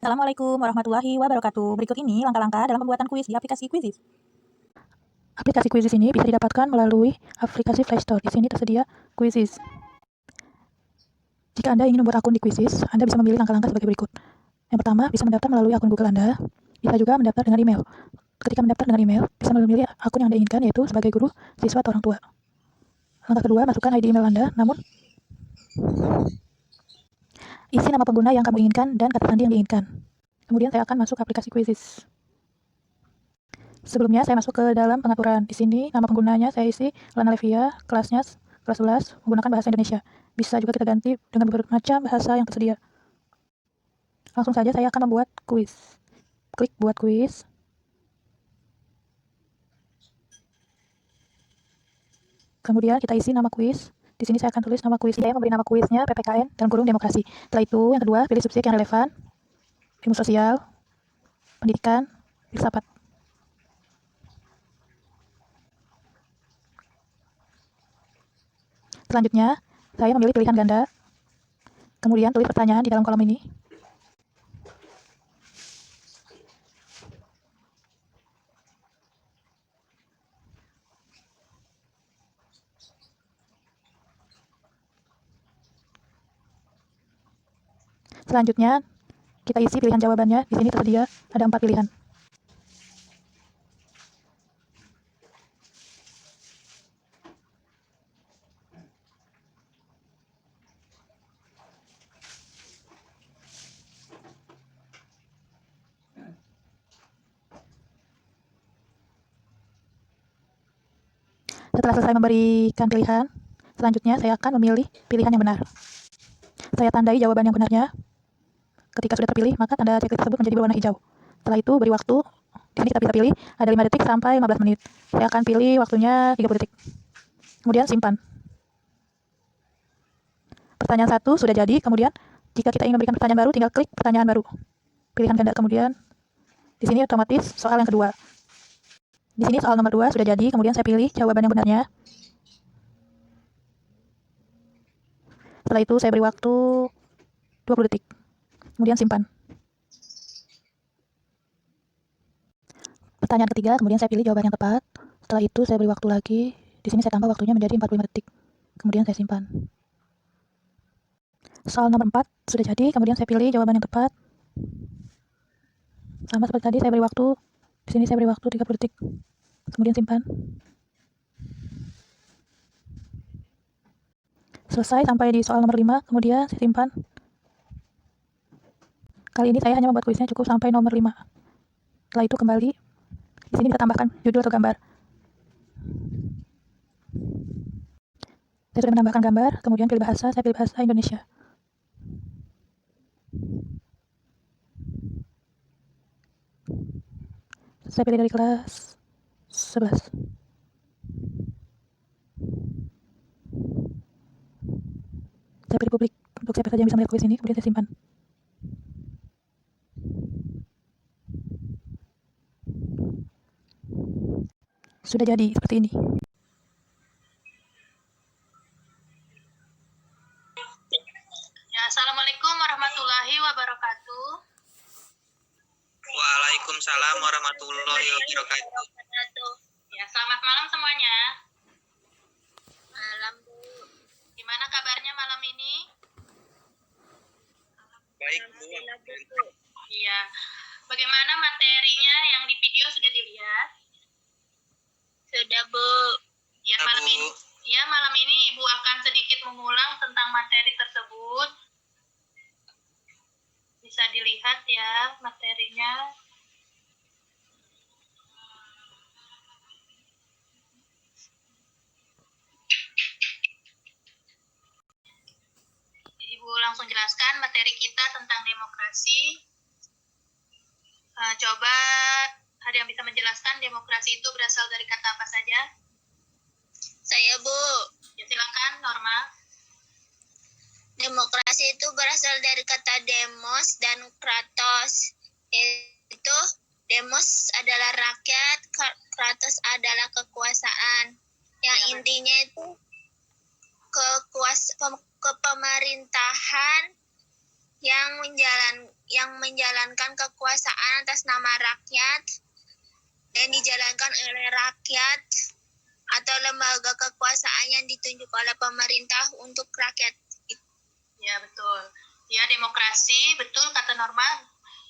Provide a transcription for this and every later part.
Assalamualaikum warahmatullahi wabarakatuh. Berikut ini langkah-langkah dalam pembuatan kuis di aplikasi Quizizz. Aplikasi Quizizz ini bisa didapatkan melalui aplikasi Play Store. Di sini tersedia Quizizz. Jika Anda ingin membuat akun di Quizizz, Anda bisa memilih langkah-langkah sebagai berikut. Yang pertama, bisa mendaftar melalui akun Google Anda. Bisa juga mendaftar dengan email. Ketika mendaftar dengan email, bisa memilih akun yang Anda inginkan, yaitu sebagai guru, siswa, atau orang tua. Langkah kedua, masukkan ID email Anda, namun isi nama pengguna yang kamu inginkan dan kata sandi yang diinginkan. Kemudian saya akan masuk ke aplikasi Quizizz. Sebelumnya saya masuk ke dalam pengaturan. Di sini nama penggunanya saya isi Lana Levia, kelasnya kelas 11, menggunakan bahasa Indonesia. Bisa juga kita ganti dengan beberapa macam bahasa yang tersedia. Langsung saja saya akan membuat kuis. Klik buat kuis. Kemudian kita isi nama kuis. Di sini saya akan tulis nama kuis. Saya memberi nama kuisnya PPKN dalam kurung demokrasi. Setelah itu yang kedua, pilih subjek yang relevan. Ilmu sosial, pendidikan, filsafat. Selanjutnya, saya memilih pilihan ganda. Kemudian tulis pertanyaan di dalam kolom ini. Selanjutnya, kita isi pilihan jawabannya. Di sini tersedia ada 4 pilihan. Setelah selesai memberikan pilihan, selanjutnya saya akan memilih pilihan yang benar. Saya tandai jawaban yang benarnya. Ketika sudah terpilih, maka tanda checklist tersebut menjadi berwarna hijau. Setelah itu, beri waktu. Di sini kita bisa pilih ada 5 detik sampai 15 menit. Saya akan pilih waktunya 30 detik. Kemudian simpan. Pertanyaan 1 sudah jadi. Kemudian, jika kita ingin memberikan pertanyaan baru, tinggal klik pertanyaan baru. Pilihan ganda. Kemudian, di sini otomatis soal yang kedua. Di sini soal nomor 2 sudah jadi. Kemudian saya pilih jawaban yang benarnya. Setelah itu, saya beri waktu 20 detik. Kemudian simpan. Pertanyaan ketiga, kemudian saya pilih jawaban yang tepat. Setelah itu saya beri waktu lagi. Di sini saya tambah waktunya menjadi 45 detik. Kemudian saya simpan. Soal nomor 4 sudah jadi, kemudian saya pilih jawaban yang tepat. Sama seperti tadi, saya beri waktu. Di sini saya beri waktu 30 detik. Kemudian simpan. Selesai sampai di soal nomor 5, kemudian saya simpan. Kali ini saya hanya membuat kuisnya cukup sampai nomor 5. Setelah itu kembali. Di sini kita tambahkan judul atau gambar. Saya sudah menambahkan gambar, kemudian pilih bahasa, saya pilih bahasa Indonesia. Saya pilih dari kelas 11. Saya pilih publik untuk siapa saja yang bisa melihat kuis ini, kemudian saya simpan. Sudah jadi seperti ini. Assalamualaikum warahmatullahi wabarakatuh. Waalaikumsalam warahmatullahi wabarakatuh. Ya, selamat malam semuanya. Malam, Bu. Gimana kabarnya malam ini? Baik, Bu. Iya. Bagaimana materinya yang di video sudah dilihat? Sudah, Bu. Ya, malam ini Ibu akan sedikit mengulang tentang materi tersebut. Bisa dilihat ya materinya. Ibu langsung jelaskan materi kita tentang demokrasi. Coba ada yang bisa menjelaskan demokrasi itu berasal dari kata apa saja? Saya, Bu. Ya, silakan, Norma. Demokrasi itu berasal dari kata demos dan kratos. Yaitu demos adalah rakyat, kratos adalah kekuasaan. Yang intinya itu kepemerintahan yang menjalankan kekuasaan atas nama rakyat dan dijalankan oleh rakyat atau lembaga kekuasaan yang ditunjuk oleh pemerintah untuk rakyat. Ya, betul. Ya, demokrasi, betul kata Norma,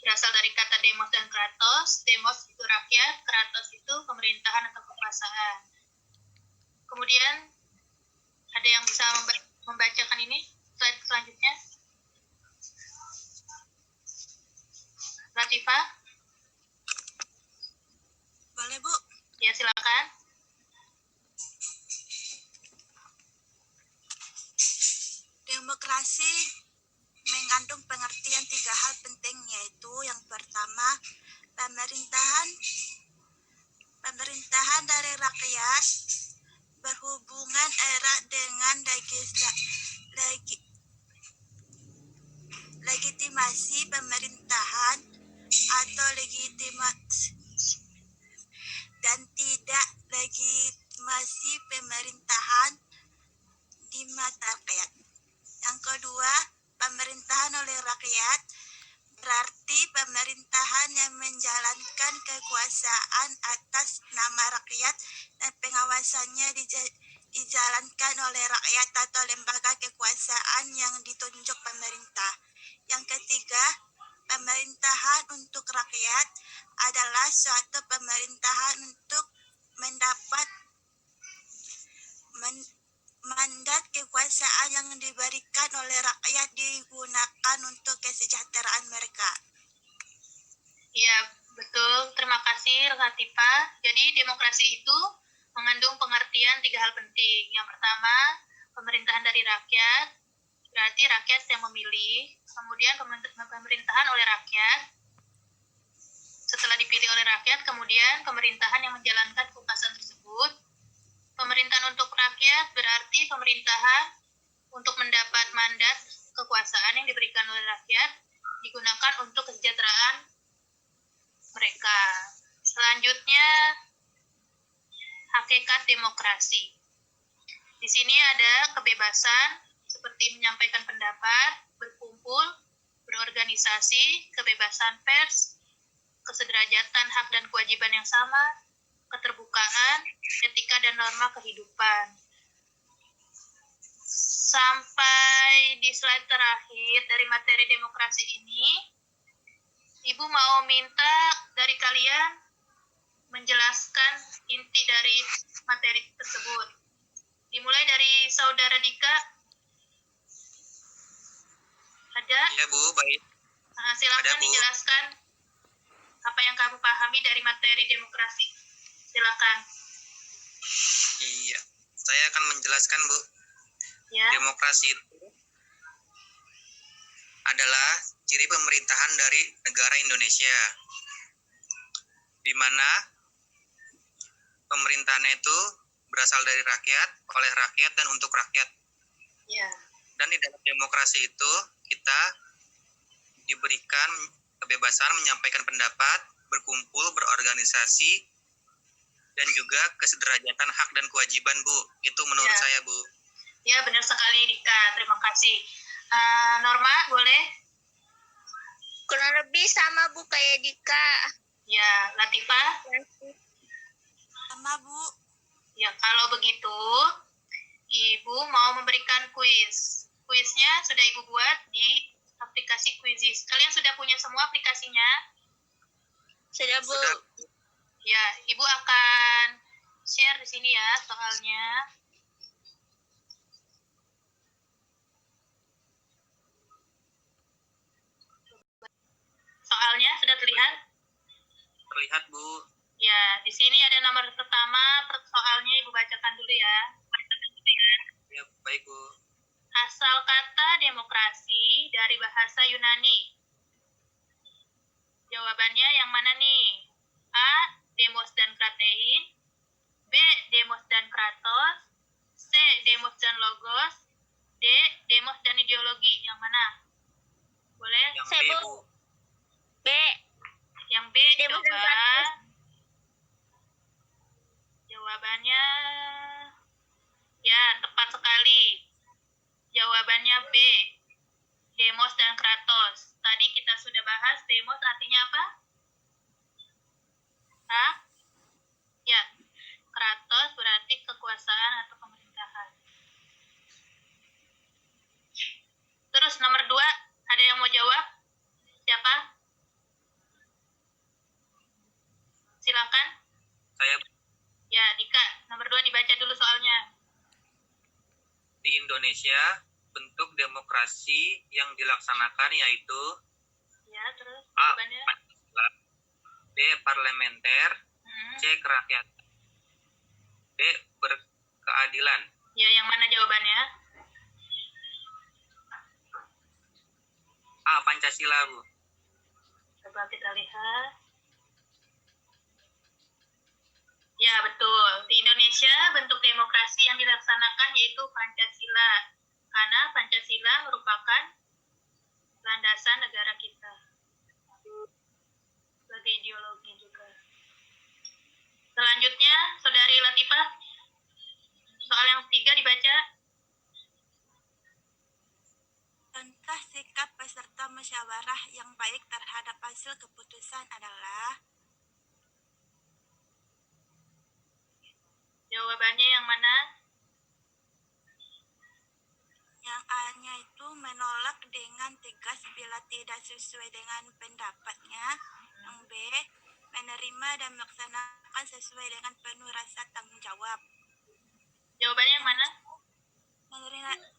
berasal dari kata demos dan kratos. Demos itu rakyat, kratos itu pemerintahan atau kekuasaan. Kemudian, ada yang bisa membacakan ini? Slide selanjutnya. Latifah? Boleh, Bu? Ya, silakan. Demokrasi mengandung pengertian 3 hal penting, yaitu yang pertama, pemerintahan dari rakyat, berhubungan erat dengan legitimasi pemerintahan atau dan tidak legitimasi pemerintahan di mata rakyat. Yang kedua, pemerintahan oleh rakyat berarti pemerintahan yang menjalankan kekuasaan atas nama rakyat dan pengawasannya dijalankan oleh rakyat atau lembaga kekuasaan yang ditunjuk pemerintah. Yang ketiga, pemerintahan untuk rakyat adalah suatu pemerintahan untuk mendapat mandat kekuasaan yang diberikan oleh rakyat digunakan untuk kesejahteraan mereka. Ya, betul. Terima kasih, Latifah. Jadi, demokrasi itu mengandung pengertian 3 hal penting. Yang pertama, pemerintahan dari rakyat, berarti rakyat yang memilih. Kemudian, pemerintahan oleh rakyat. Setelah dipilih oleh rakyat, kemudian pemerintahan yang menjalankan kekuasaan tersebut. Pemerintahan untuk rakyat berarti pemerintahan untuk mendapat mandat kekuasaan yang diberikan oleh rakyat digunakan untuk kesejahteraan mereka. Selanjutnya, hakikat demokrasi. Di sini ada kebebasan seperti menyampaikan pendapat, berkumpul, berorganisasi, kebebasan pers, kesederajatan hak dan kewajiban yang sama, keterbukaan, etika dan norma kehidupan. Sampai di slide terakhir dari materi demokrasi ini, Ibu mau minta dari kalian menjelaskan inti dari materi tersebut. Dimulai dari Saudara Dika. Ada? Iya Bu, baik. Silakan Ada, Bu. dijelaskan apa yang kamu pahami dari materi demokrasi. Silakan. Iya, saya akan menjelaskan Bu. Ya. Demokrasi itu adalah ciri pemerintahan dari negara Indonesia, di mana pemerintahannya itu berasal dari rakyat, oleh rakyat, dan untuk rakyat. Ya. Dan di dalam demokrasi itu kita diberikan kebebasan menyampaikan pendapat, berkumpul, berorganisasi, dan juga kesederajatan hak dan kewajiban, Bu. Itu menurut Ya. saya, Bu. Ya, benar sekali, Dika. Terima kasih. Norma, boleh? Kurang lebih sama, Bu, kayak Dika. Ya, Latifah? Sama, Bu. Ya, kalau begitu, Ibu mau memberikan kuis. Kuisnya sudah Ibu buat di aplikasi Quizizz. Kalian sudah punya semua aplikasinya? Sudah, Bu. Sudah. Ya, Ibu akan share di sini ya soalnya. Soalnya sudah terlihat? Terlihat, Bu. Ya, di sini ada nomor pertama, soalnya Ibu bacakan dulu ya. Ya, baik, Bu. Asal kata demokrasi dari bahasa Yunani. Jawabannya yang mana nih? A. Demos dan kratein. B. Demos dan kratos. C. Demos dan logos. D. Demos dan ideologi. Yang mana? Boleh? Yang B, Saya, Bu. Bu. B. Yang B. Demos dan Coba. kratos. Jawabannya ya tepat sekali. Jawabannya B. Demos dan kratos. artinya apa? Hah? Ya, kratos berarti kekuasaan atau pemerintahan. Terus nomor 2, ada yang mau jawab? Siapa? Silakan. Saya Ya, Dika, nomor 2 dibaca dulu soalnya. di Indonesia bentuk demokrasi yang dilaksanakan yaitu Ya, terus A. jawabannya. Pancasila, B. Parlementer, C. Kerakyatan, D. Berkeadilan. Ya, yang mana jawabannya? A. Pancasila, Bu. Coba kita lihat. Ya, betul. Di Indonesia, bentuk demokrasi yang dilaksanakan yaitu Pancasila. Karena Pancasila merupakan landasan negara kita. Sebagai ideologi juga. Selanjutnya, Saudari Latifah. Soal yang 3 dibaca. Contoh sikap peserta musyawarah yang baik terhadap hasil keputusan adalah Jawabannya yang mana? yang A-nya itu menolak dengan tegas bila tidak sesuai dengan pendapatnya. Yang B, menerima dan melaksanakan sesuai dengan penuh rasa tanggung jawab. Jawabannya yang mana?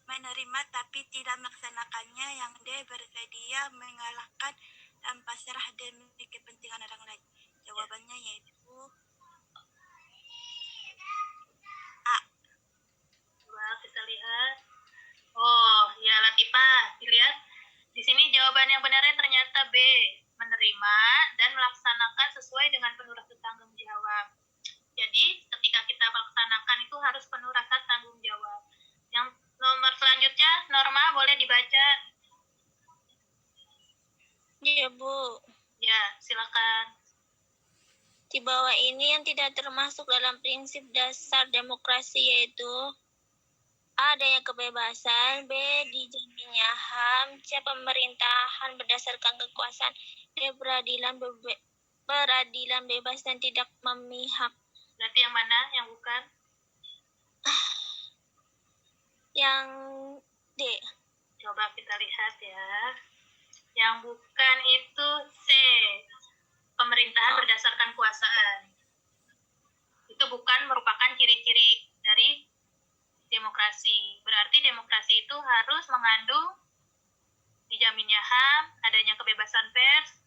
Menerima tapi tidak melaksanakannya. Yang D, bersedia mengalahkan dan pasrah demi kepentingan orang lain. Jawabannya yaitu A. Coba kita lihat. Oh, ya Latifah, dilihat. Di sini jawaban yang benarnya ternyata B, menerima dan melaksanakan sesuai dengan penuh rasa tanggung jawab. Jadi, ketika kita melaksanakan itu harus penuh rasa tanggung jawab. Yang nomor selanjutnya, Norma boleh dibaca. Ya, Bu. Ya, silakan. Di bawah ini yang tidak termasuk dalam prinsip dasar demokrasi yaitu A. Adanya kebebasan, B. Dijaminnya HAM, C. Pemerintahan berdasarkan kekuasaan, D. Peradilan bebas dan tidak memihak. Berarti yang mana? Yang bukan? Yang D. Coba kita lihat ya. Yang bukan itu C. Pemerintahan berdasarkan kuasaan. Itu bukan merupakan ciri-ciri dari demokrasi. Berarti demokrasi itu harus mengandung dijaminnya HAM, adanya kebebasan pers,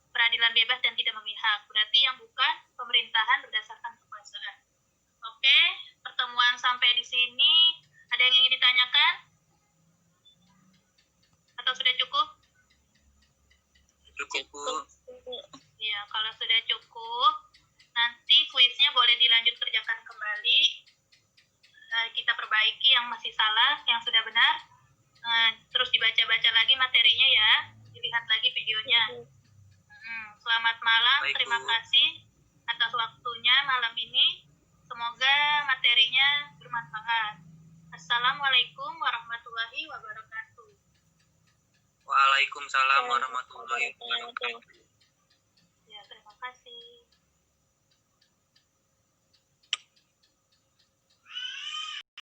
peradilan bebas dan tidak memihak. Berarti yang bukan pemerintahan berdasarkan kekuasaan. Oke, pertemuan sampai di sini. Ada yang ingin ditanyakan? Atau sudah cukup? Cukup, Bu. Ya, kalau sudah cukup, nanti kuisnya boleh dilanjut kerjakan kembali. Kita perbaiki yang masih salah, yang sudah benar. Terus dibaca-baca lagi materinya ya, dilihat lagi videonya. Selamat malam, Baik, terima Bu. kasih atas waktunya malam ini. Semoga materinya bermanfaat. Assalamualaikum warahmatullahi wabarakatuh. Waalaikumsalam warahmatullahi wabarakatuh.